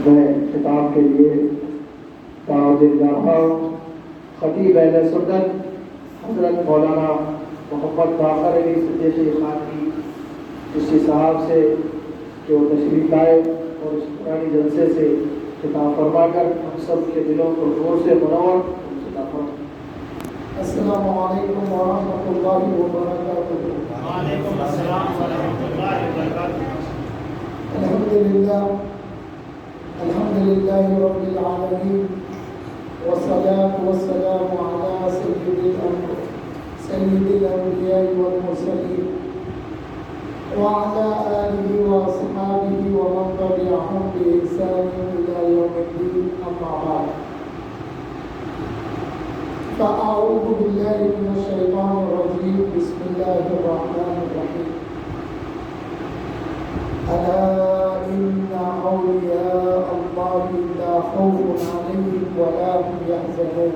میں خطاب کے لیے دعوت دے رہا ہوں خطیب اہل سنت حضرت مولانا محمد باقر علی صدیقی خانوی چشتی صاحب سے جو تشریف لائے اور اس پرانی جلسے سے خطاب فرما کر ہم سب کے دلوں کو نور سے منور خطاب فرما۔ السلام علیکم ورحمۃ اللہ وبرکاتہ۔ وعلیکم السلام ورحمۃ اللہ وبرکاتہ۔ الحمد للہ رب العالمین والصلاة والسلام علی سید الانبیاء والمرسلین وعلى آلہ واصحابہ ومن تبعهم بإحسان إلی یوم الدین، اما بعد فأعوذ باللہ من الشیطان الرجیم، بسم اللہ الرحمن الرحیم۔ ألا إن أولياء الله لا خوف عليهم ولا هم يحزنون،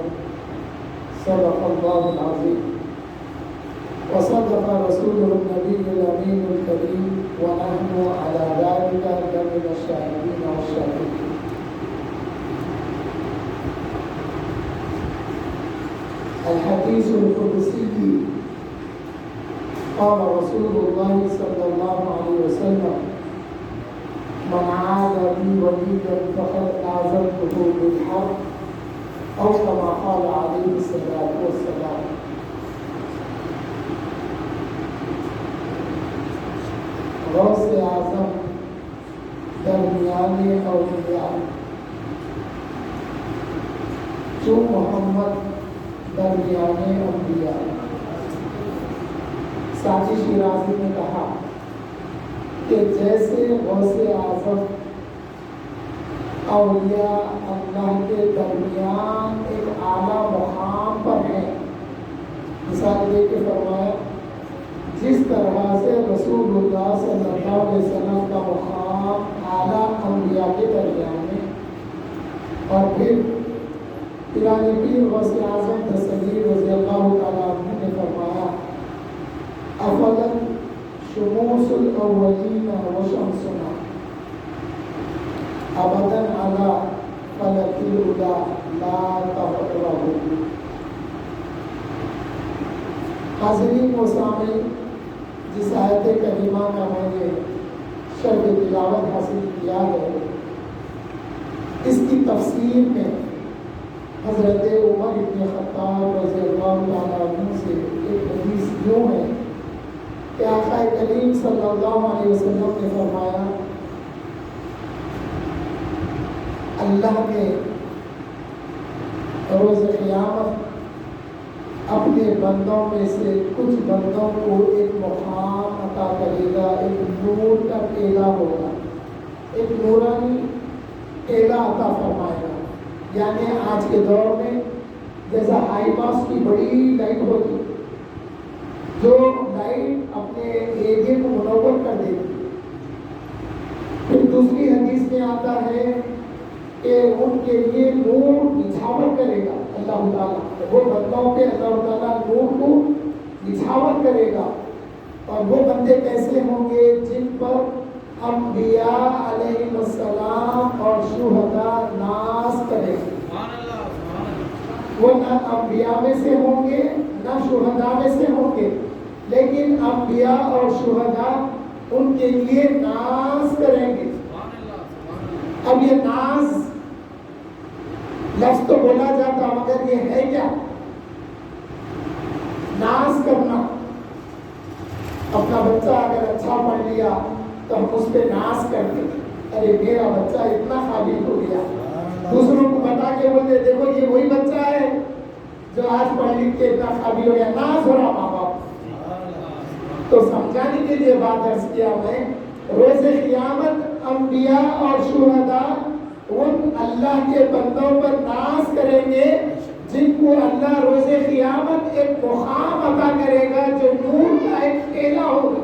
صدق الله العظيم وصدق رسوله النبي الأمين الكريم ونحن على ذلك لمن الشاهدين والشاكرين۔ الحديث القدسي قال رسول الله صلى الله عليه وسلم: من عاد لي وليا فقد آذنته بالحرب، أو كما قال عليه الصلاة والسلام۔ غوث اعظم درمیان اولیاء، جو محمد درمیان انبیاء۔ ساجی شیرازی نے کہا کہ جیسے غوث اعظم اولیاء اللہ کے درمیان ایک اعلیٰ مقام پر ہے، مثال دے کے فرمایا جس طرح سے رسول اللہ صلی اللہ علیہ وسلم کا مقام اعلیٰ انبیاء کے درمیان ہے، اور پھر پیران پیر غوث اعظم دستگیر رضی اللہ تعالیٰ عنہ نے فرمایا: افضل شموس الاولین و شمسنا ابدا علی فلک الہدی لا تغربوا۔ حاضرین و سامعین، جس آیت کریمہ کا میں نے شرح تلاوت حاصل کیا ہے، اس کی تفسیر میں حضرت عمر بن خطاب رضی اللہ تعالیٰ عنہ سے ایک حدیث یوں ہے کہ آقا کریم صلی اللہ علیہ وسلم نے فرمایا: اللہ نے روز قیامت اپنے بندوں میں سے کچھ بندوں کو ایک مقام عطا کرے گا، ایک نور کا ٹیلا ہوگا، ایک نورانی ٹیلا عطا فرمائے گا۔ یعنی آج کے دور میں جیسا ہائی پاس کی بڑی لائٹ ہوتی، جو لائٹ اپنے ایریا کو منور کر دیتی، پھر دوسری حدیث میں آتا ہے کہ ان کے لیے نور نچھاور کرے گا اللہ تعالیٰ، وہ بندوں پہ اللہ تعالیٰ نور کو نچھاور کرے گا۔ اور وہ بندے کیسے ہوں گے؟ جن پر انبیاء علیہ السلام اور شہداء ناز کریں گے۔ وہ نہ انبیاء میں سے ہوں گے نہ شہداء میں سے ہوں گے، لیکن انبیاء اور شہداء ان کے لیے ناز کریں گے۔ اب یہ ناز لفظ تو بولا جاتا، مگر یہ ہے کیا؟ ناز کرنا۔ اپنا بچہ اگر اچھا پڑھ لیا تو ہم اس پہ ناز کرتے ہیں، ارے میرا بچہ اتنا قابل ہو گیا، دوسروں کو بتا کے بولتے دیکھو یہ وہی بچہ ہے جو آج پڑھ لکھ کے اتنا قابل ہو گیا۔ ناز ہو رہا ماں باپ تو سمجھانے کے لیے بات عرض کیا میں، روز قیامت انبیاء اور شہداء ان اللہ کے بندوں پر ناز کریں گے جن کو اللہ روز قیامت ایک مقام عطا کرے گا جو نور کا ایک ٹیلا ہوگا۔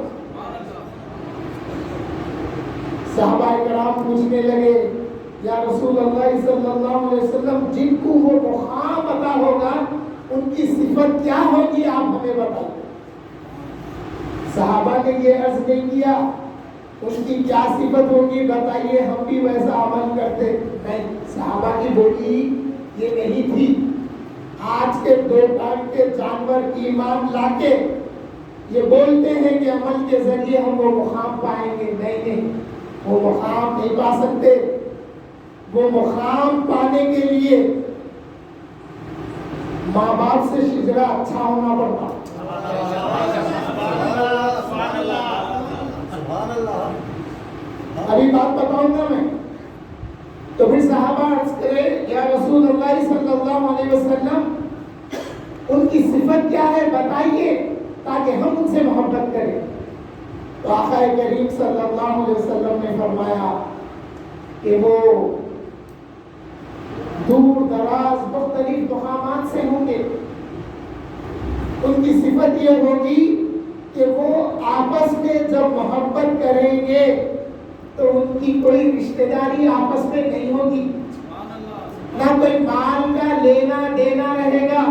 صحابہ کرام پوچھنے لگے: یا رسول اللہ صلی اللہ علیہ وسلم، جن کو وہ مقام عطا ہوگا ان کی صفت کیا ہوگی، آپ ہمیں بتائیں۔ صحابہ نے یہ عرض نہیں کیا اس کی کیا صفت ہوگی، بتائیے ہم بھی ویسا عمل کرتے کرتے؟ نہیں، صحابہ کی بولی یہ نہیں تھی۔ آج کے 2 ٹانگ کے جانور ایمان لا کے یہ بولتے ہیں کہ عمل کے ذریعے ہم وہ مقام پائیں گے۔ نہیں، وہ مقام نہیں پا سکتے۔ وہ مقام پانے کے لیے ماں باپ سے شجرہ اچھا ہونا پڑتا۔ ابھی بات بتاؤں گا میں، تو پھر صحابہ عرض کرے یا رسول اللہ صلی اللہ علیہ وسلم ان کی صفت کیا ہے بتائیے تاکہ ہم ان سے محبت کریں۔ تو آقا کریم صلی اللہ علیہ وسلم نے فرمایا کہ وہ دور دراز مختلف مقامات سے ہوں گے۔ ان کی صفت یہ ہوگی کہ وہ آپس میں جب محبت کریں گے تو ان کی کوئی رشتہ داری آپس میں نہیں ہوگی، نہ کوئی مال کا لینا دینا رہے گا۔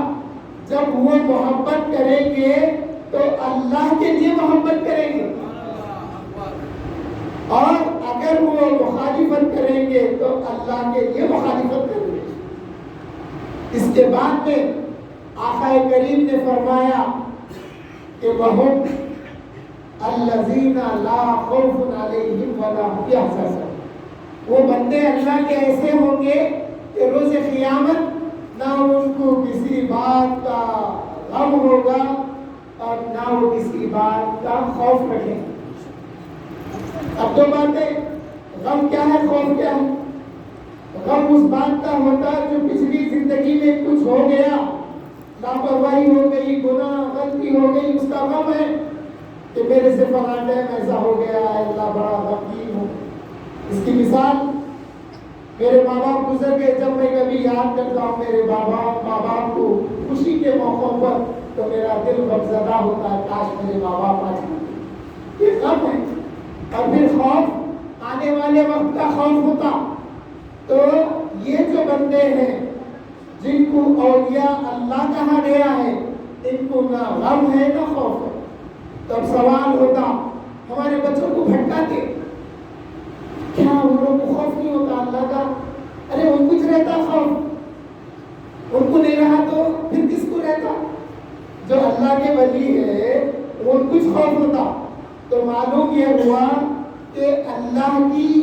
جب وہ محبت کریں گے تو اللہ کے لیے محبت کریں گے، اور اگر وہ مخالفت کریں گے تو اللہ کے لیے مخالفت کریں گے۔ اس کے بعد میں آقا کریم نے فرمایا کہ وَهُمْ الَّذِينَ لَا خَوْفٌ عَلَيْهِمْ وَلَا هُمْ يَحْزَنُونَ۔ وہ بندے اللہ کے ایسے ہوں گے کہ روز قیامت نہ ان کو کسی بات کا غم ہوگا اور نہ وہ کسی بات کا خوف رکھیں۔ اب 2 باتیں، غم کیا ہے، خوف کیا ہے؟ غم اس بات کا ہوتا ہے جو پچھلی زندگی میں کچھ ہو گیا، لاپرواہی ہو گئی، گناہ غلطی ہو گئی، اس کا غم ہے کہ میرے سے فلاں ٹائم ایسا ہو گیا ہے، اللہ بڑا غمگین ہو۔ اس کی مثال میرے ماں باپ گزر گئے، جب میں کبھی یاد کرتا ہوں میرے ماں باپ کو خوشی کے موقعوں پر تو میرا دل غمزدہ ہوتا ہے، کاش میرے ماں باپ آج ہوتے۔ یہ غم ہے۔ اور پھر خوف، آنے والے وقت کا خوف ہوتا۔ تو یہ جو بندے ہیں جن کو اولیاء اللہ کہا گیا ہے، ان کو نہ غم ہے نہ خوف ہے۔ تب سوال ہوتا، ہمارے بچوں کو بھٹکاتے، کیا ان لوگوں کو خوف نہیں ہوتا اللہ کا؟ ارے ان کچھ رہتا خوف، ان کو نہیں رہا تو پھر کس کو رہتا؟ جو اللہ کے ولی ہے ان کچھ خوف ہوتا۔ تو معلوم یہ ہوا کہ اللہ کی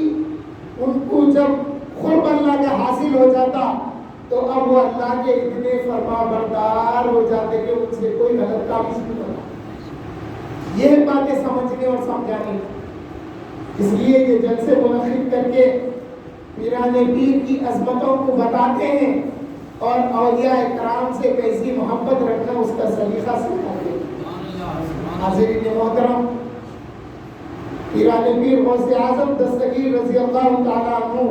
ان کو جب قرب اللہ کا حاصل ہو جاتا تو اب وہ اللہ کے اتنے فرما بردار ہو جاتے کہ ان سے کوئی غلط کام نہیں ہوتا۔ یہ باتیں سمجھنے اور سمجھانے، اس لیے یہ جلسے منعقد کر کے پیران پیر کی عظمتوں کو بتاتے ہیں اور اولیاء کرام سے کیسی محبت رکھنا اس کا سلیقہ سکھاتے ہیں۔ حاضرین محترم، پیران پیر غوث اعظم دستگیر رضی اللہ تعالیٰ عنہ،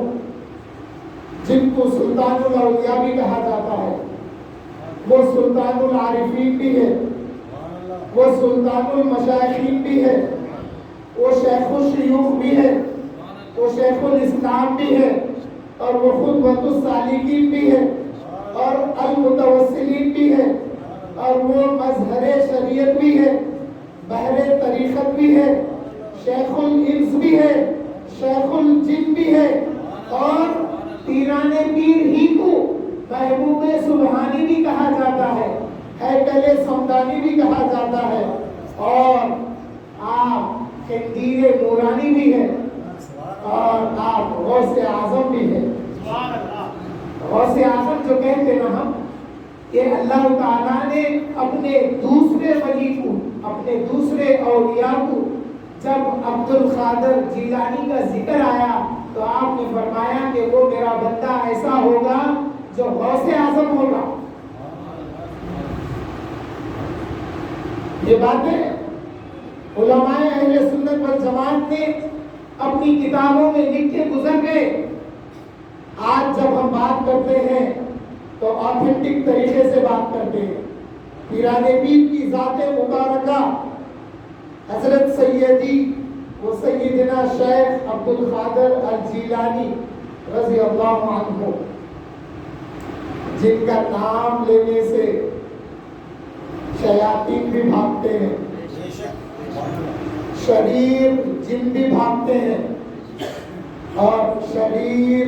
جن کو سلطان الاولیاء بھی کہا جاتا ہے، وہ سلطان العارفین بھی ہے، وہ سلطان المشائخین بھی ہے، وہ شیخ الشیوخ بھی ہے، وہ شیخ الاسلام بھی ہے، اور وہ خطبۃ السالکین بھی ہے، اور المتوسلین بھی ہے، اور وہ مظہر شریعت بھی ہے، بحر طریقت بھی ہے، شیخ الانس بھی ہے، شیخ الجن بھی ہے، اور پیران پیر ہی کو محبوب سبحانی بھی کہا جاتا ہے، ہیکل سمدانی بھی کہا جاتا ہے، اور آپ خندیر نورانی بھی ہے، اور آپ غوث اعظم بھی ہے۔ غوث اعظم جو کہتے نا ہم، کہ اللہ تعالیٰ نے اپنے دوسرے ولی کو، اپنے دوسرے اولیاء کو، جب عبد القادر جیلانی کا ذکر آیا تو آپ نے فرمایا کہ وہ میرا بندہ ایسا ہوگا جو غوث اعظم ہوگا۔ یہ باتیں علماء اہل سنت والجماعت نے اپنی کتابوں میں لکھ کے گزر گئے۔ آج جب ہم بات کرتے ہیں تو آتھینٹک طریقے سے بات کرتے ہیں۔ پیران پیر کی ذات مبارکہ حضرت سیدی و سیدنا شیخ عبد القادر الجیلانی رضی اللہ عنہ، جن کا نام لینے سے شیاطین بھی بھاگتے ہیں، شریر جن بھی بھاگتے ہیں، اور شریر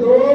2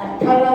18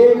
1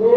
2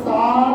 7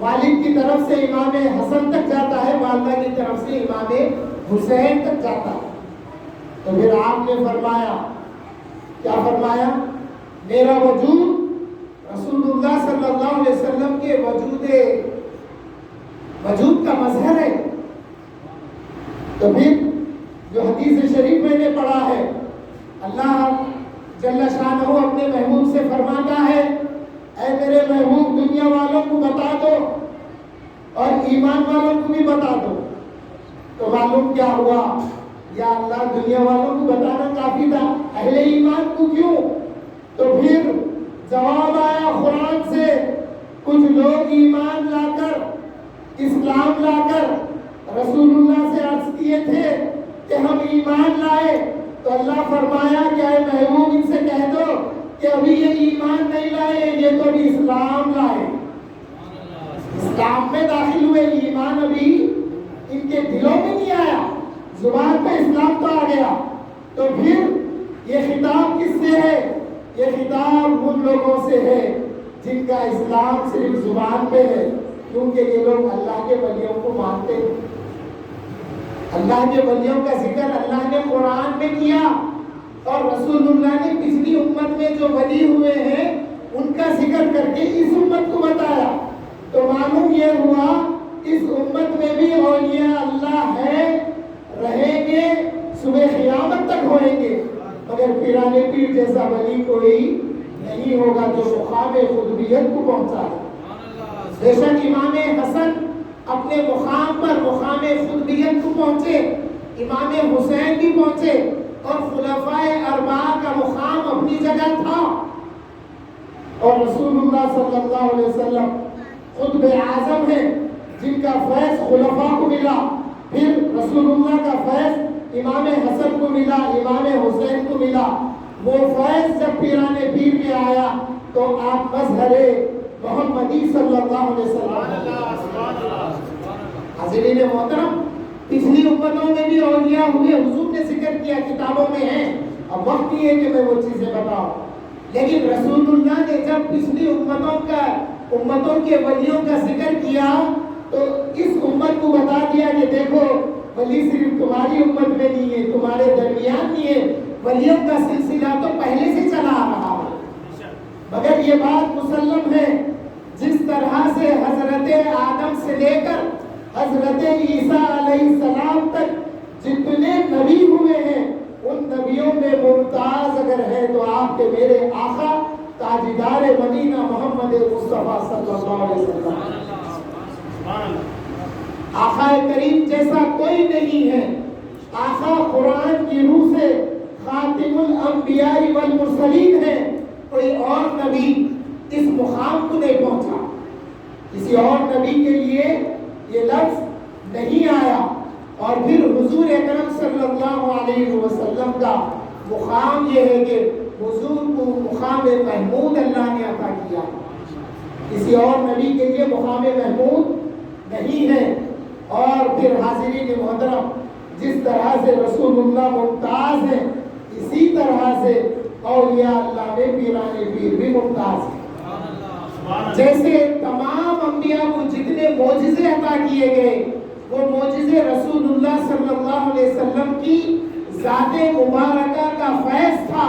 والد کی طرف سے امام حسن تک جاتا ہے، والدہ کی طرف سے امام حسین تک جاتا ہے۔ تو پھر آپ نے فرمایا، کیا فرمایا؟ میرا وجود رسول اللہ صلی اللہ علیہ وسلم کے وجود کا مظہر ہے۔ تو پھر جو حدیث شریف میں نے پڑھا ہے، اللہ جل شانہ اپنے محبوب سے فرماتا ہے، اے میرے محبوب دنیا والوں کو بتا دو اور ایمان والوں کو بھی بتا دو۔ تو معلوم کیا ہوا؟ یا اللہ دنیا والوں کو بتانا کافی تھا، اہل ایمان کو کیوں؟ تو پھر جواب آیا قرآن سے، کچھ لوگ ایمان لا کر، اسلام لا کر رسول اللہ سے عرض کیے تھے کہ ہم ایمان لائے، تو اللہ فرمایا کہ اے محبوب ان سے کہہ دو کہ ابھی یہ ایمان نہیں لائے، یہ تو ابھی اسلام لائے، اسلام میں داخل ہوئے، ایمان ابھی ان کے دلوں میں نہیں آیا، زبان پہ اسلام تو آ گیا۔ تو پھر یہ خطاب کس سے ہے؟ یہ خطاب ان لوگوں سے ہے جن کا اسلام صرف زبان پہ ہے، کیونکہ یہ لوگ اللہ کے ولیوں کو مانتے ہیں۔ اللہ کے ولیوں کا ذکر اللہ نے قرآن میں کیا، اور رسول اللہ نے پچھلی امت میں جو ولی ہوئے ہیں ان کا ذکر کر کے اس امت کو بتایا۔ تو معلوم یہ ہوا اس امت میں بھی اولیاء اللہ ہے، رہیں گے، صبح قیامت تک ہوئیں گے، مگر پیران پیر جیسا ولی کوئی نہیں ہوگا جو مقام قطبیت کو پہنچا ہے۔ بے شک امام حسن اپنے مقام پر مقام قطبیت کو پہنچے، امام حسین بھی پہنچے، اور خلفائے اربعہ کا مقام اپنی جگہ تھا، اور رسول اللہ صلی اللہ علیہ وسلم قطب اعظم ہیں جن کا فیض خلفاء کو ملا، پھر رسول اللہ کا فیض امام حسن کو ملا، امام حسین کو ملا۔ وہ فیض جب پیران پیر میں آیا تو آپ مظہر محمدی صلی اللہ علیہ وسلم۔ حاضرین محترم، پچھلی امتوں میں بھی اولیاء ہوئے، حضور نے ذکر کیا، کتابوں میں ہیں، اب وقت نہیں ہے کہ میں وہ چیزیں بتاؤں، لیکن رسول اللہ نے جب پچھلی امتوں کے ولیوں کا ذکر کیا تو اس امت کو بتا دیا کہ دیکھو ولی صرف تمہاری امت میں نہیں ہے، تمہارے درمیان نہیں ہے، ولیوں کا سلسلہ تو پہلے سے چلا آ رہا ہے۔ مگر یہ بات مسلم ہے، جس طرح سے حضرت آدم سے لے کر حضرت عیسیٰ علیہ السلام تک جتنے نبی ہوئے ہیں، ان نبیوں میں ممتاز اگر ہے تو آپ کے میرے آقا تاجدار مدینہ محمد مصطفیٰ صلی اللہ علیہ وسلم۔ آقا کریم جیسا کوئی نہیں ہے۔ آقا قرآن کی روح سے خاتم الانبیاء والمرسلین ہے، کوئی اور نبی اس مقام کو نہیں پہنچا، کسی اور نبی کے لیے یہ لفظ نہیں آیا۔ اور پھر حضور اکرم صلی اللہ علیہ وسلم کا مقام یہ ہے کہ حضور کو مقام محمود اللہ نے عطا کیا، کسی اور نبی کے لیے مقام محمود نہیں ہے۔ اور پھر حاضرین محترم، جس طرح سے رسول اللہ ممتاز ہیں، اسی طرح سے اولیاء اللہ میں پیران پیر بھی ممتاز ہیں۔ جیسے تمام انبیاء کو جتنے معجزے عطا کیے گئے، وہ معجزے رسول اللہ صلی اللہ علیہ وسلم کی ذات مبارکہ کا فیض تھا۔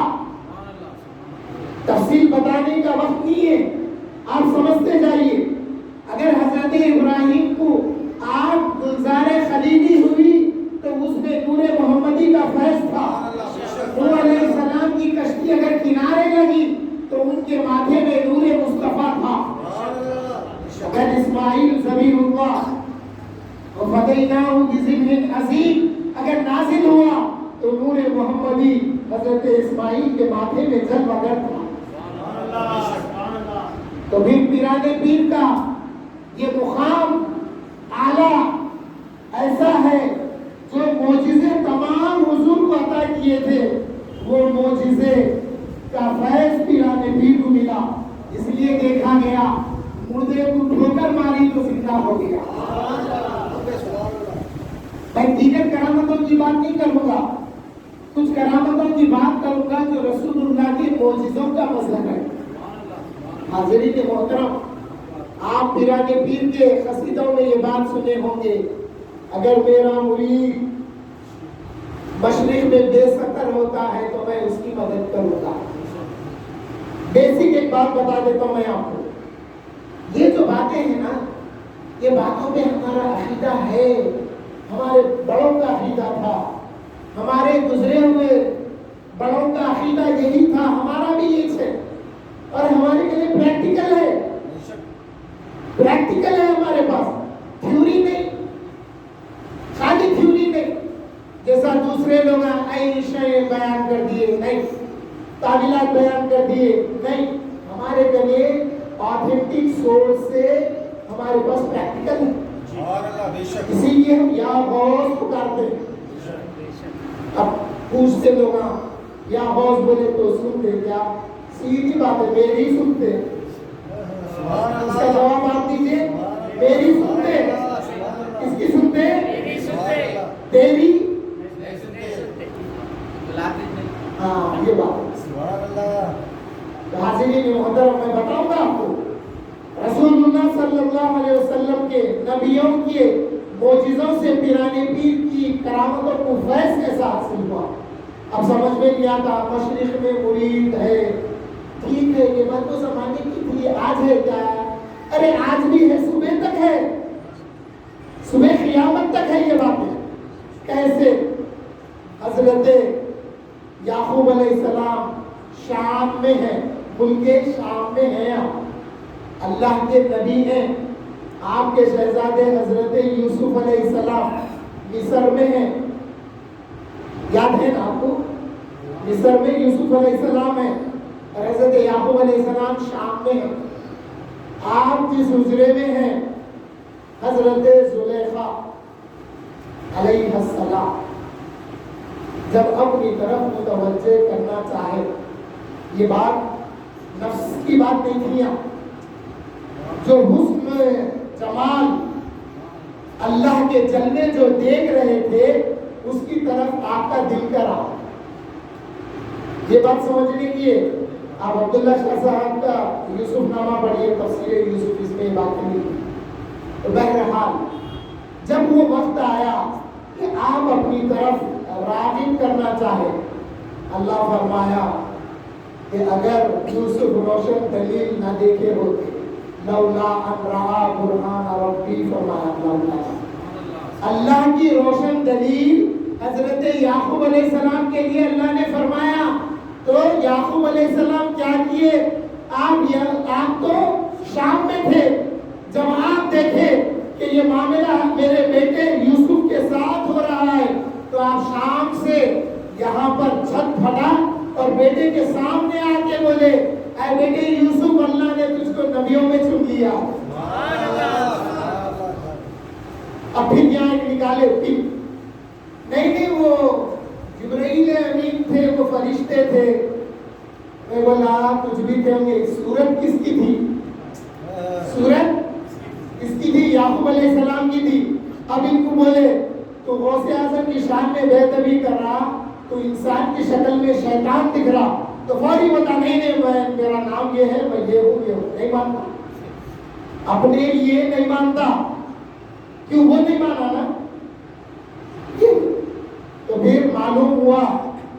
تفصیل بتانے کا وقت نہیں ہے، آپ سمجھتے جائیے۔ اگر حضرت ابراہیم کو آگ گلزار خلیلی ہوئی تو اس میں نور محمدی کا فیض تھا۔ نوح علیہ السلام کی کشتی اگر کنارے لگی تو ان کے ماتھے میں نور مصطفیٰ تھا۔ اگر اسماعیل ذبیح اللہ وفدیناہ بذبح عظیم اگر نازل ہوا تو نور محمدی حضرت اسماعیل کے ماتھے میں جل وگر تھا۔ تو پھر پیران پیر کا یہ مقام اعلیٰ ایسا ہے جو معجزے تمام حضور کو عطا کیے تھے، وہ معجزے کا فیض پیران پیر کو ملا، اس لیے دیکھا گیا مردے کو ٹھوکر ماری تو زندہ ہو گیا۔ میں دیگر کرامتوں کی بات نہیں کروں گا، کچھ کرامتوں کی بات کروں گا جو رسول اللہ کے معجزوں کا مظہر ہے۔ حاضرین محترم، آپ آپ پیرانے پیر کے قصیدوں میں یہ بات سنے ہوں گے، اگر میرا مرید مشرق میں بے سکر ہوتا ہے تو میں اس کی مدد کروں گا۔ بیسک ایک بات بتا دیتا ہوں میں آپ کو، یہ جو باتیں ہیں نا، یہ باتوں پہ ہمارا عقیدہ ہے، ہمارے بڑوں کا عقیدہ تھا، ہمارے گزرے ہوئے بڑوں کا عقیدہ یہی تھا، ہمارا بھی یہی ہے، اور ہمارے لیے پریکٹیکل ہے، پریکٹیکل ہے ہمارے پاس، تھیوری نہیں، خالی تھیوری نہیں جیسا دوسرے لوگ عیشیں بیان کر دیے، نہیں تعویلات بیان کر دیے، نہیں، ہمارے لیے آتھینٹک سورس سے ہمارے پاس پریکٹیکل ہے، اسی لیے ہم یا غوث پکارتے ہیں۔ اب پوچھتے لوگ یا غوث بولے تو سنتے کیا؟ سیدھی بات ہے، میری سنتے، اس کا جواب آپ دیجئے، میری سنتے، کس کی سنتے؟ تیری؟ ہاں یہ بات حاضرین محترم، میں بتاؤں گا آپ کو، رسول اللہ صلی اللہ علیہ وسلم کے نبیوں کے معجزوں سے پیرانے پیر کی کرامتوں کو فیض کیسا حاصل ہوا؟ اب سمجھ میں نہیں آتا، مشرق میں مرید ہے، ٹھیک ہے، یہ بات تو زمانے کی تھی، آج ہے کیا؟ ارے آج بھی ہے، صبح تک ہے، صبح قیامت تک ہے یہ باتیں۔ کیسے؟ حضرت یعقوب علیہ السلام شام میں ہیں، ملک شام میں ہیں، اللہ کے نبی ہیں، آپ کے شہزادے حضرت یوسف علیہ السلام مصر میں ہیں، یاد ہے نا آپ کو؟ مصر میں یوسف علیہ السلام ہیں اور حضرت یعقوب علیہ السلام شام میں ہیں۔ آپ جس حجرے میں ہیں حضرت زلیخا علیہ السلام جب اپنی طرف متوجہ کرنا چاہے، یہ بات نفس کی بات نہیں تھی، جو حسن جمال اللہ کے جلوے جو دیکھ رہے تھے اس کی طرف آپ کا دل کرا۔ یہ بات سمجھنے کی ہے، آپ عبداللہ شاہ صاحب کا یوسف نامہ پڑھیے، تفسیر یوسف، اس میں بات نہیں تھی۔ بہرحال جب وہ وقت آیا کہ آپ اپنی طرف راغب کرنا چاہے، اللہ فرمایا کہ اگر یوسف روشن دلیل نہ دیکھے ہوتے، لولا ان رأى برہان ربی، فرمایا اللہ کی روشن دلیل حضرت یعقوب علیہ السلام کے لیے اللہ نے فرمایا، تو یعقوب علیہ السلام کیا کیے؟ آپ تو شام میں تھے، جب آپ دیکھے کہ یہ معاملہ میرے بیٹے یوسف کے ساتھ ہو رہا ہے تو آپ شام سے یہاں پر چھت پھٹا اور بیٹے کے سامنے آ کے بولے، اے بیٹے یوسف، اللہ نے تجھ کو نبیوں میں چن لیا۔ اب پھر یہاں ایک نکالے پھر، نہیں وہ جبرائیل امین تھے، وہ فرشتے تھے۔ میں بولا کچھ بھی تھے ہوں گے، سورت کس کی تھی؟ سورت اس کی تھی، یعقوب علیہ السلام کی تھی۔ اب ان کو بولے تو غوث اعظم کی شان میں بے ادبی کر رہا، تو انسان کی شکل میں شیطان دکھ رہا، تو فوری بتا، نہیں میرا نام یہ ہے، میں یہ ہوں، نہیں مانتا، اپنے لیے نہیں مانتا، کیوں وہ نہیں مانا نا؟ تو پھر معلوم ہوا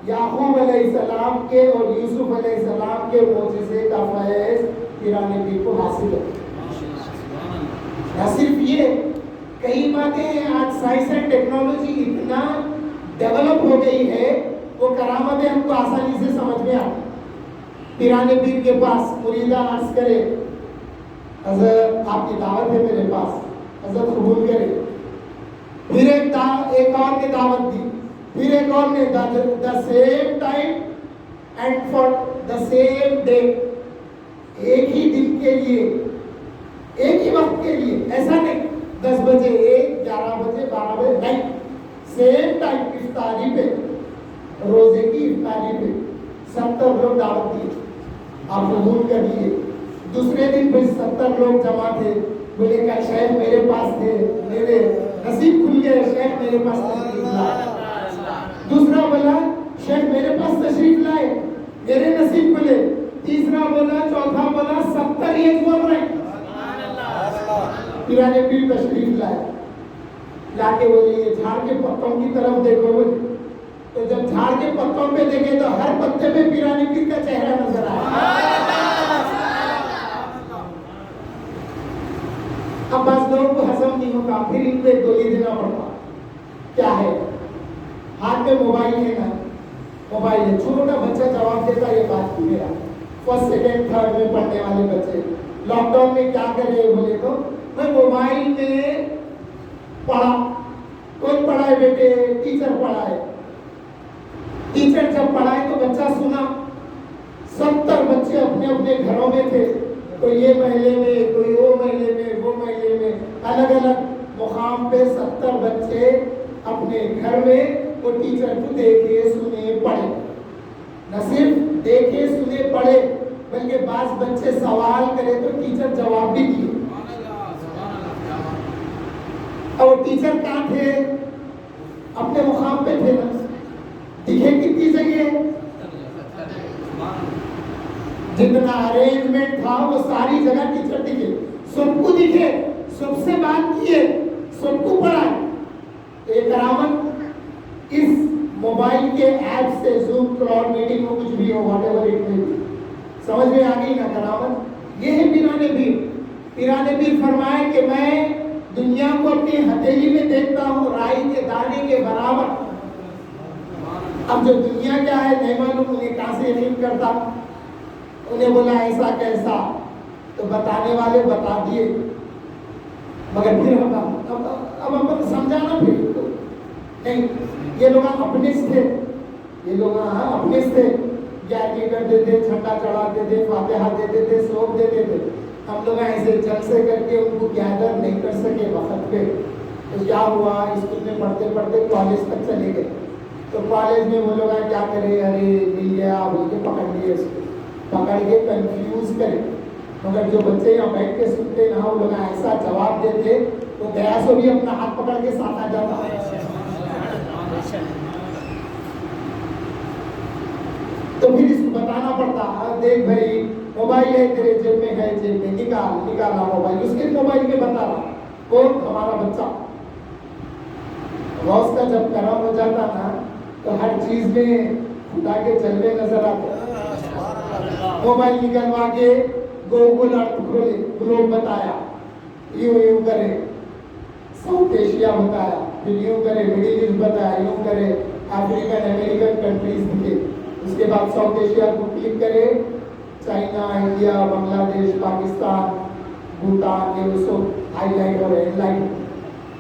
یعقوب علیہ السلام کے اور یوسف علیہ السلام کے معجزے کا فیض پیرانے پیر کو حاصل ہے۔ نہ صرف یہ، کئی باتیں ہیں، آج سائنس اینڈ ٹیکنالوجی اتنا ڈیولپ ہو گئی ہے، وہ کرامتیں ہم کو آسانی سے سمجھ میں آتی۔ پیرانے پیر کے پاس مریدہ عرض کرے، حضرت آپ کی دعوت ہے میرے پاس، حضرت قبول کرے۔ پھر ایک اور نے دعوت دی، پھر ایک اور نے the same time and for the same day, ایک ہی دن کے لیے، ایک ہی وقت کے لیے، ایسا نہیں 10 بجے 1، 11 بجے 12 بجے، نہیں، سیم ٹائم، افطاری پہ، روزے کی افطاری پہ 70 لوگ دعوت دیے، آپ قبول کر لیے۔ دوسرے دن پہ 70 لوگ جمع تھے، بولے کہ شیخ میرے پاس تھے، میرے نصیب کھل گئے، شیخ میرے پاس تشریف لائے۔ دوسرا بولا شیخ میرے پاس تشریف لائے، میرے نصیب کھلے۔ تیسرا بولا، چوتھا بولا، 70 ایک بول رہے ہیں۔ پیرانے پیر تشریف لائے، لا کے بولے یہ جھاڑ کے پتوں کی طرف دیکھو بولے، تو جب جھاڑ کے پتوں پہ دیکھے تو ہر پتے پہ پیرانے پیر کا چہرہ نظر آیا۔ اب بعض لوگوں کو ہضم نہیں ہوتا، پھر ان پہ گولی دینا پڑتا، کیا ہے؟ ہاتھ میں موبائل ہے نا، موبائل ہے، چھوٹا بچہ جواب دیتا یہ بات کی میرا، فرسٹ سیکنڈ تھرڈ میں پڑھنے والے بچے لاک ڈاؤن میں کیا کر رہے بولے تو میں موبائل میں پڑھا۔ کون پڑھا ہے بیٹے؟ ٹیچر پڑھا ہے۔ ٹیچر جب پڑھائے تو بچہ سنا، 70 بچے اپنے اپنے گھروں میں تھے، کوئی یہ محلے میں، کوئی وہ محلے میں، وہ محلے میں، الگ الگ مقام پہ 70 بچے اپنے گھر میں وہ ٹیچر کو دیکھے سنے پڑھے، نہ صرف دیکھے سنے پڑھے بلکہ بعض بچے سوال کرے تو ٹیچر جواب بھی دیے۔ اور ٹیچر کہاں تھے؟ اپنے مقام پہ تھے نا، دکھے کتنی جگہ؟ جتنا ارینجمنٹ تھا وہ ساری جگہ ٹیچر دکھے، سب کو دکھے، سب سے بات کیے، سب کو پڑھائے۔ ایک کرامت اس موبائل کے ایپ سے، زوم، کلاؤڈ میٹنگ میں کچھ بھی ہو، واٹ ایور اٹ میں بھی، سمجھ میں آ گئی نا کرامت؟ یہ ہے پیرانے پیر۔ پیرانے پیر فرمائے کہ میں دنیا کو اپنی ہتھیلی میں دیکھتا ہوں رائی کے دانے کے برابر۔ اب جو دنیا کیا ہے نہیں معلوم، انہیں کہاں سے یقین کرتا؟ انہیں بولا ایسا کیسا، تو بتانے والے بتا دیے، مگر پھر اب ہم سمجھانا پھر نہیں، یہ لوگ اپنے تھے، یہ لوگ اپنے تھے، گیارہویں کر دیتے، چھٹا چڑھاتے تھے، فاتحہ دیتے تھے، سوپ دیتے تھے۔ ہم لوگ ایسے جلسے کر کے ان کو گیدر نہیں کر سکے وقت پہ، تو کیا ہوا؟ اسکول میں پڑھتے پڑھتے کالج تک چلے گئے، تو کالج میں وہ لوگ کیا کرے، ارے مل گیا بول کے پکڑ لیے، اس کو پکڑ کے کنفیوز کرے۔ مگر جو بچے یہاں بیٹھ کے سنتے نا، وہ لوگ ایسا جواب دیتے تو گیا سو بھی اپنا ہاتھ پکڑ کے ساتھ آ جاتا۔ تو پھر اس کو بتانا پڑتا، دیکھ بھائی موبائل ہے تیرے جیب میں، ہے جیب میں، نکالا موبائل، اس کے موبائل میں بتا رہا کون؟ ہمارا بچہ۔ غوث کا جب کرم ہو جاتا نا تو ہر چیز میں خدا کے جلوے نظر آتے۔ موبائل نکلوا کے گوگل ارتھ کھولے، گلوب بتایا، یوں کرے، ساؤتھ ایشیا بتایا، پھر یوں کرے، مڈل ایسٹ بتایا، یوں کرے، افریقن امریکن کنٹریز دکھے، اس کے بعد ساؤتھ ایشیا کو کلک کرے، چائنا، انڈیا، بنگلہ دیش، پاکستان، بھوٹان، یہ اس کو ہائی لائٹ اور ہیڈ لائٹ،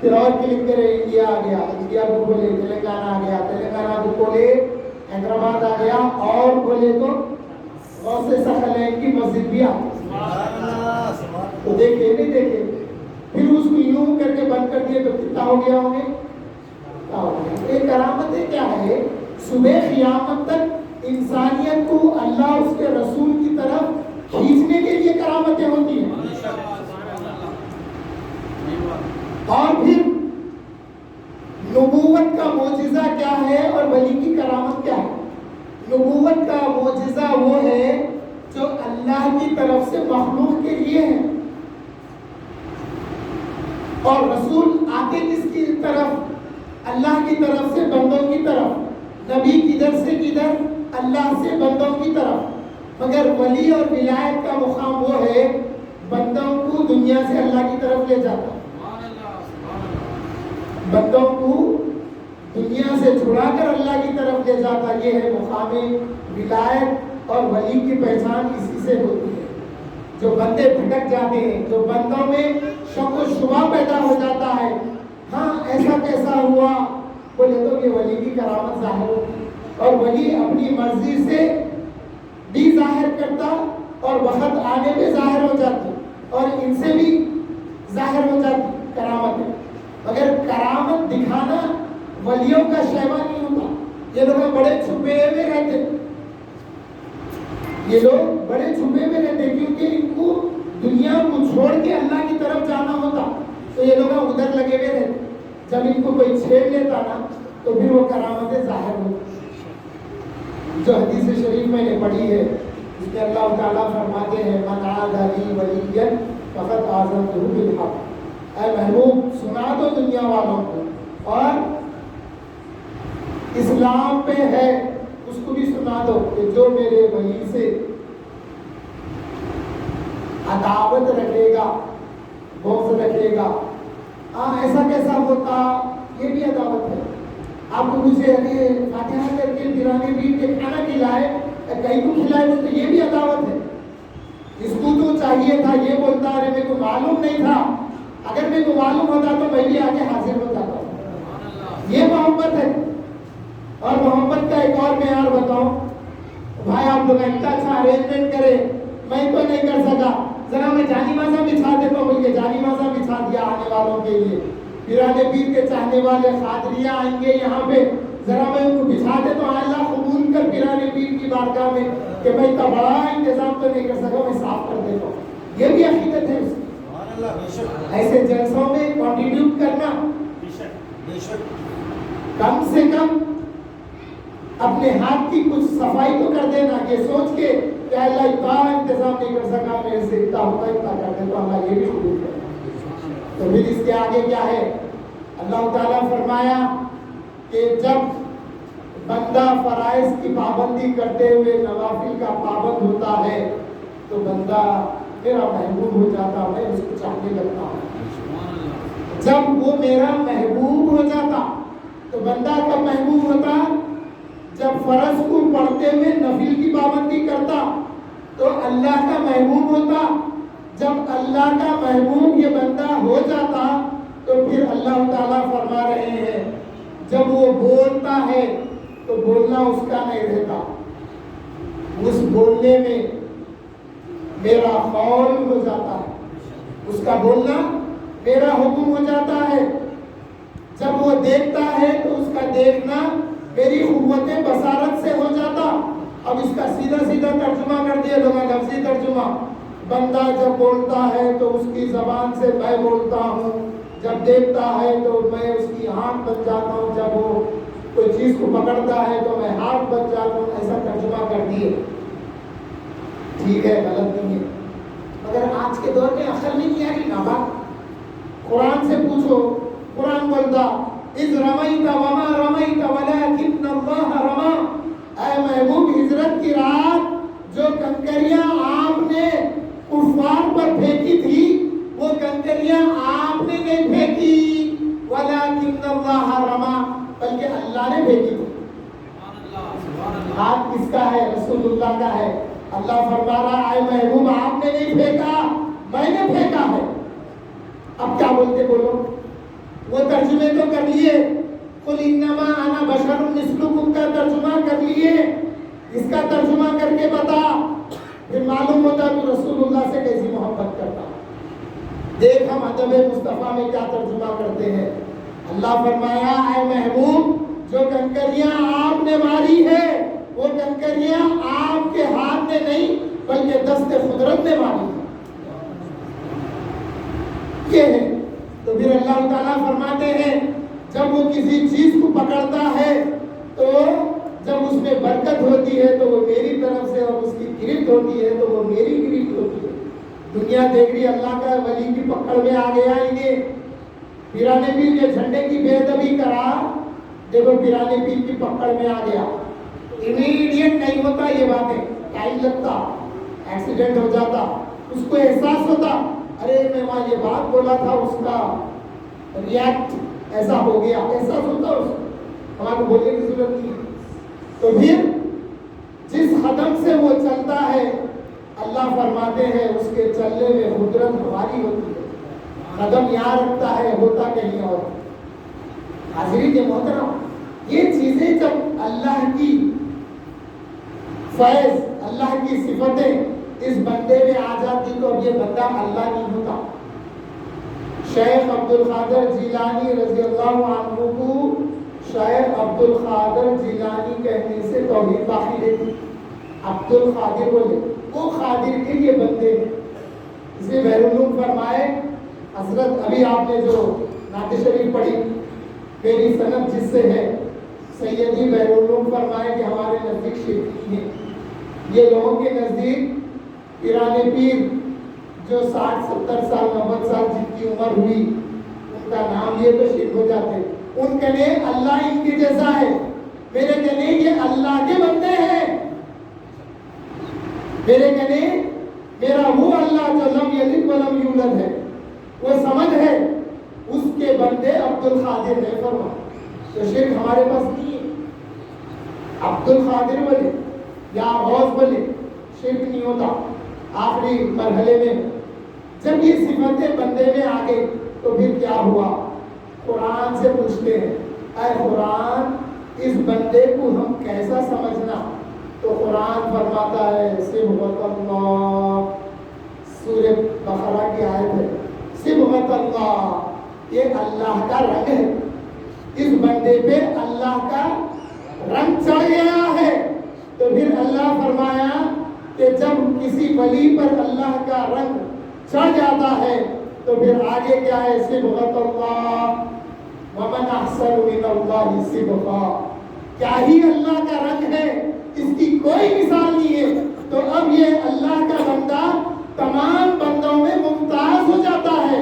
پھر اور کلک کرے، انڈیا آ گیا، انڈیا کو کھولے، تلنگانہ آ گیا، تلنگانہ کو کھولے، حیدرآباد آ گیا، اور کھولے تو غوث ثقلین کی مسجد بھی آ گئی۔ تو دیکھے نہیں دیکھے، پھر اس کو یوں کر کے بند کر دیے تو کتنا ہو گیا ہوں گے؟ ایک کرامتیں کیا ہے؟ صبح قیامت تک انسانیت کو اللہ اس کے رسول کی طرف کھینچنے کے لیے کرامتیں ہوتی ہیں۔ اور پھر نبوت کا معجزہ کیا ہے اور ولی کی کرامت کیا ہے؟ نبوت کا معجزہ وہ ہے جو اللہ کی طرف سے مخلوق کے لیے ہے، اور رسول آتے کس کی طرف؟ اللہ کی طرف سے بندوں کی طرف، نبی کدھر سے کدھر؟ اللہ سے بندوں کی طرف۔ مگر ولی اور ولایت کا مقام وہ ہے بندوں کو دنیا سے اللہ کی طرف لے جاتا، بندوں کو دنیا سے چھڑا کر اللہ کی طرف لے جاتا۔ یہ ہے مقام ولایت، اور ولی کی پہچان اسی سے ہوتی ہے۔ جو بندے بھٹک جاتے ہیں، جو بندوں میں شک و شبہ پیدا ہو جاتا ہے، ہاں ایسا کیسا ہوا، بولے تو یہ ولی کی کرامت ظاہر ہوتی ہے۔ اور ولی اپنی مرضی سے بھی ظاہر کرتا اور وقت آنے پہ ظاہر ہو جاتی، اور ان سے بھی ظاہر ہو جاتی کرامت ہے۔ مگر کرامت دکھانا ولیوں کا شیوا نہیں ہوتا۔ یہ لوگ بڑے چھپے ہوئے رہتے، یہ لوگ بڑے چھپے ہوئے رہتے، کیونکہ ان کو دنیا کو چھوڑ کے اللہ کی طرف جانا ہوتا، تو یہ لوگ ادھر لگے ہوئے رہتے۔ جب ان کو کوئی چھیڑ لیتا نا تو پھر وہ کرامتیں ظاہر ہوتی۔ جو حدیث شریف میں نے پڑھی ہے، اس میں اللہ تعالیٰ فرماتے ہیں من عاد لی ولیا فقد آذنتہ بالحرب، محبوب سنا دو دنیا والوں کو، اور اسلام پہ ہے اس کو بھی سنا دو کہ جو میرے ولی سے عداوت رکھے گا، بغض رکھے گا، ایسا کیسا ہوتا، یہ بھی عداوت ہے۔ آپ کو مجھے فاتحہ کر کے پیرانے بھی کے کھانا کھلائے، کہیں کو کھلائے تو یہ بھی عداوت ہے۔ اس کو تو چاہیے تھا یہ بولتا ارے میرے کو معلوم نہیں تھا، اگر میرے کو معلوم ہوتا تو میں بھی آگے حاضر ہو جاتا ہوں۔ یہ محبت ہے۔ اور محبت کا ایک اور معیار بتاؤں، بھائی آپ لوگ اتنا اچھا ارینجمنٹ کرے، میں تو نہیں کر سکا، ذرا میں جانی مازہ بچھا دیتا ہوں، بول کے جانی مازہ بچھا دیا آنے والوں کے لیے۔ پیرانے پیر کے چاہنے والے قادریہ آئیں گے یہاں پہ، ذرا میں ان کو بچھا دیتا ہوں، اللہ قبول کر پیرانے پیر کی بارگاہ میں کہ میں اتنا بڑا انتظام تو نہیں کر سکا، میں صاف کر دیتا ہوں۔ یہ بھی عقیدت ہے اس کی۔ ایسے جلسوں میں کنٹریبیوٹ کرنا، کم سے کم اپنے ہاتھ کی کچھ صفائی تو کر دینا، یہ سوچ کے کہ اللہ اتنا انتظام نہیں کر سکا، میرے سے اتنا ہوتا اتنا کر دے تو اللہ یہ بھی قبول کرے۔ تو پھر اس کے آگے کیا ہے؟ اللہ تعالیٰ فرمایا کہ جب بندہ فرائض کی پابندی کرتے ہوئے نوافل کا پابند ہوتا ہے تو بندہ میرا محبوب ہو جاتا، میں اس کو چاہنے لگتا ہوں۔ جب وہ میرا محبوب ہو جاتا تو بندہ کب محبوب ہوتا؟ جب فرض کو پڑھتے ہوئے نفل کی پابندی کرتا تو اللہ کا محبوب ہوتا۔ جب اللہ کا محبوب یہ بندہ ہو جاتا تو پھر اللہ تعالیٰ فرما رہے ہیں جب وہ بولتا ہے تو بولنا اس کا نہیں رہتا، اس بولنے میں میرا قول ہو جاتا ہے، اس کا بولنا میرا حکم ہو جاتا ہے۔ جب وہ دیکھتا ہے تو اس کا دیکھنا میری قوت بصارت سے ہو جاتا۔ اب اس کا سیدھا سیدھا ترجمہ کر دیا لوگا، لفظی ترجمہ، بندہ جب بولتا ہے تو اس کی زبان سے میں بولتا ہوں، جب دیکھتا ہے تو میں اس کی آنکھ بن جاتا ہوں، جب وہ کوئی چیز کو پکڑتا ہے تو میں ہاتھ بن جاتا ہوں، ایسا ترجمہ کر دیے۔ ٹھیک ہے، غلط نہیں ہے، مگر آج کے دور میں عقل نہیں کیا کہ نا بات قرآن سے پوچھو، قرآن بولتا اذ رمیت وما رمیت ولکن اللہ رما، اے محبوب ہجرت کی رات جو کنکریاں آپ نے کفار پر پھینکی تھی وہ کنکریاں آپ نے نہیں پھینکی، ولکن اللہ رما، بلکہ اللہ نے پھینکی تھی۔ ہاتھ کس کا ہے؟ رسول اللہ کا ہے۔ اللہ فرما رہا ہے محبوب آپ نے نہیں پھینکا، میں نے پھینکا ہے۔ اب کیا بولتے بولو؟ وہ ترجمے تو کر لیے، قل انما انا بشر مثلکم کا ترجمہ کر لیے، اس کا ترجمہ کر کے بتا، پھر معلوم ہوتا تو رسول اللہ سے کیسی محبت کرتا۔ دیکھ ہم ادب مصطفیٰ میں کیا ترجمہ کرتے ہیں۔ اللہ فرمایا اے محبوب جو کنکریاں آپ نے ماری ہے وہ کنکریاں آپ کے ہاتھ نے نہیں بلکہ دست قدرت نے ماری ہے۔ یہ ہے تو پھر اللہ تعالیٰ فرماتے ہیں جب وہ کسی چیز کو پکڑتا ہے تو جب اس میں برکت ہوتی ہے تو وہ میری طرف سے، اور اس کی گرفت ہوتی ہے تو وہ میری گرفت ہوتی ہے۔ دنیا دیکھ رہی اللہ کا ولی کی پکڑ میں آ گیا انہیں، پیرانے پیر کے جھنڈے کی بے ادبی کرا، دیکھو پیرانے پیر کی پکڑ میں آ گیا۔ امیڈیٹ نہیں ہوتا یہ باتیں، ٹائم لگتا، ایکسیڈنٹ ہو جاتا، اس کو احساس ہوتا ارے میں وہاں یہ بات بولا تھا، اس کا ریاکٹ ایسا ہو گیا، احساس ہوتا اس کو، ہمارے کو بولنے کی ضرورت نہیں ہے۔ تو پھر جس قدم سے وہ چلتا ہے اللہ فرماتے ہیں اس کے چلنے میں قدرت ہماری ہوتی ہے، قدم یہاں رکھتا ہے ہوتا کہیں اور۔ حاضرین محترم، یہ چیزیں جب اللہ کی فیض، اللہ کی صفتیں اس بندے میں آ جاتی تو اب یہ بندہ اللہ نہیں ہوتا۔ شیخ عبد القادر جیلانی رضی اللہ عنہ کو شیخ عبد القادر جیلانی کہنے سے توحید باقی رہتی، عبد القادر بولے، وہ قادر کے لیے بندے ہیں۔ اسے بحرالعلوم فرمائے حضرت، ابھی آپ نے جو نعت شریف پڑھی میری سند جس سے ہے، سیدی بحرالعلوم فرمائے کہ ہمارے نزدیک شرکی ہیں، یہ لوگوں کے نزدیک پیرانے پیر جو 60 70 سال 90 سال جن کی عمر ہوئی کا نام لیے تو شرک ہو جاتے ہیں. ان کے لیے اللہ ان کے جیسا ہے, میرے کہنے یہ اللہ کے بندے ہیں. میرے کہنے میرا وہ اللہ جو لم یلد ولم یولد ہے, وہ سمجھ ہے, اس کے بندے عبد القادر ہے. فرما تو شرک ہمارے پاس نہیں ہے. عبد القادر بولے یا غوث بولے شرک نہیں ہوتا. آخری مرحلے میں جب یہ صفتیں بندے میں آ گئی تو پھر کیا ہوا؟ قرآن سے پوچھتے ہیں اے قرآن اس بندے کو ہم کیسا سمجھنا؟ تو قرآن فرماتا ہے صبغۃ اللہ, سورہ بقرہ کی آیت ہے, صبغۃ اللہ, یہ اللہ کا رنگ ہے. اس بندے پہ اللہ کا رنگ چڑھ گیا ہے. تو پھر اللہ فرمایا کہ جب کسی ولی پر اللہ کا رنگ چڑھ جاتا ہے تو پھر آگے کیا ہے؟ صبغۃ اللہ, ومن احسن من اللہ صبغا, کیا ہی اللہ کا رنگ ہے, اس کی کوئی مثال نہیں ہے. تو اب یہ اللہ کا بندہ تمام بندوں میں ممتاز ہو جاتا ہے.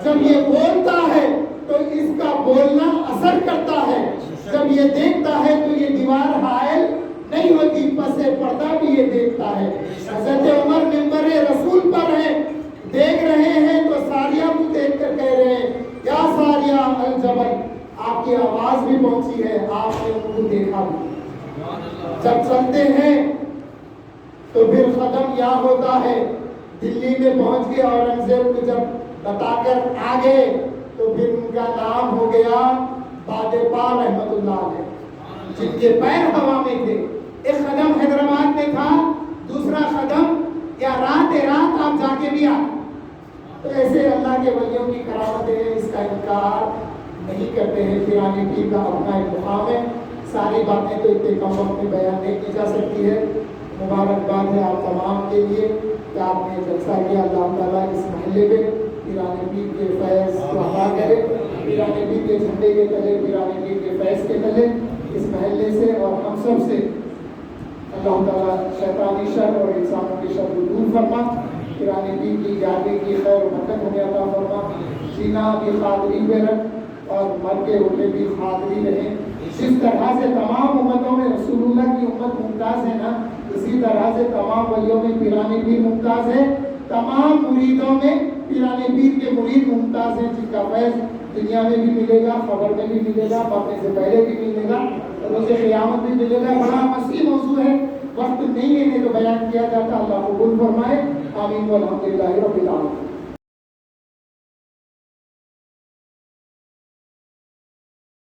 جب یہ بولتا ہے تو اس کا بولنا اثر کرتا ہے. جب یہ دیکھتا ہے تو یہ دیوار حائل نہیں ہوتی, پس پردہ بھی یہ دیکھتا ہے. حضرت عمر منبر رسول پر ہیں, دیکھ رہے ہیں تو ساریہ کو دیکھ کر کہہ رہے ہیں یا ساریہ الجبل, آپ کی آواز بھی پہنچی ہے, آپ نے ان کو دیکھا بھی. جب چلتے ہیں تو پھر ختم کیا ہوتا ہے؟ دلی میں پہنچ کے اورنگزیب کو جب بتا کر آگے تو پھر ان کا نام ہو گیا بادپا رحمت اللہ علیہ, جن کے پیر ہوا میں تھے. ایک قدم حیدرآباد میں تھا, دوسرا قدم یا رات آپ جا کے بھی آ. تو ایسے اللہ کے ولیوں کی کرامتیں ہیں, اس کا انکار نہیں کرتے ہیں. پیرانے پیر کا اپنا ایک مقام ہے. ساری باتیں تو اتنے کم وقت میں بیان نہیں کی جا سکتی ہے. مبارکباد ہے آپ تمام کے لیے کہ آپ نے جلسہ کیا. اللہ تعالیٰ اس محلے پہ پیرانے پیر کے فیض کو عطا کرے. پیرانے پیر کے جھنڈے کے تلے, پیرانے پیر کے فیض کے تلے اس محلے سے اور ہم سب سے اللہ تعالیٰ شیطانی شر اور انسانوں کی شر کو دور فرما. پیرانے پیر کی جانے کی خیر و برکت ہمیں عطا فرما. جینا بھی قادری پہ رکھ اور مر کے اٹھے بھی قادری رہیں. جس طرح سے تمام امتوں میں رسول اللہ کی امت ممتاز ہے نا, اسی طرح سے تمام ولیوں میں پیرانے پیر ممتاز ہے. تمام مریدوں میں پیرانے پیر کے مرید ممتاز ہیں, جن کا فیض دنیا میں بھی ملے گا, خبر میں بھی ملے گا, مرنے سے پہلے بھی ملے گا, روز قیامت بھی ملے گا. بڑا وسیع موضوع ہے, وقت نہیں ہے تو بیان کیا جاتا. اللہ قبول فرمائے. آمین والحمدللہ رب العالمین.